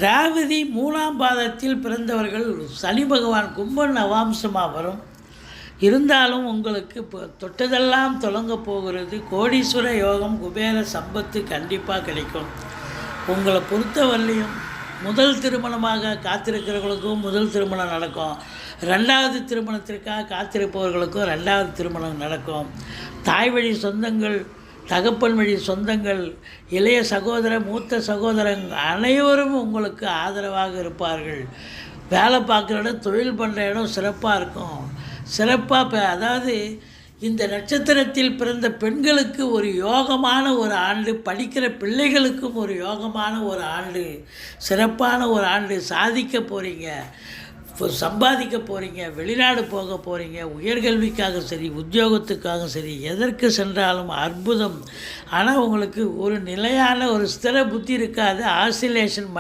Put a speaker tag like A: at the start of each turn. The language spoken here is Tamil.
A: ரேவதி 3ஆம் பாதத்தில் பிறந்தவர்கள் சனி பகவான் கும்ப நவாம்சமாக வரும். இருந்தாலும் உங்களுக்கு இப்போ தொட்டதெல்லாம் தொடங்க போகிறது. கோடீஸ்வர யோகம், குபேர சம்பத்து கண்டிப்பாக கிடைக்கும். உங்களை பொறுத்தவரையிலையும் முதல் திருமணமாக காத்திருக்கிறவர்களுக்கும் முதல் திருமணம் நடக்கும். 2வது திருமணத்திற்காக காத்திருப்பவர்களுக்கும் 2வது திருமணம் நடக்கும். தாய் வழி சொந்தங்கள், தகப்பன் வழி சொந்தங்கள், இளைய சகோதரர், மூத்த சகோதரன் அனைவரும் உங்களுக்கு ஆதரவாக இருப்பார்கள். வேலை பார்க்குற இடம், தொழில் பண்ணுற இடம் சிறப்பாக இருக்கும். அதாவது இந்த நட்சத்திரத்தில் பிறந்த பெண்களுக்கு ஒரு யோகமான ஒரு ஆண்டு, படிக்கிற பிள்ளைகளுக்கும் ஒரு யோகமான ஒரு ஆண்டு, சிறப்பான ஒரு ஆண்டு. சாதிக்க போகிறீங்க, சம்பாதிக்க போகிறீங்க, வெளிநாடு போக போகிறீங்க, உயர்கல்விக்காக சரி, உத்தியோகத்துக்காக சரி, எதற்கு சென்றாலும் அற்புதம். ஆனால் உங்களுக்கு ஒரு நிலையான ஒரு ஸ்திர புத்தி இருக்காது. ஆசிலேஷன்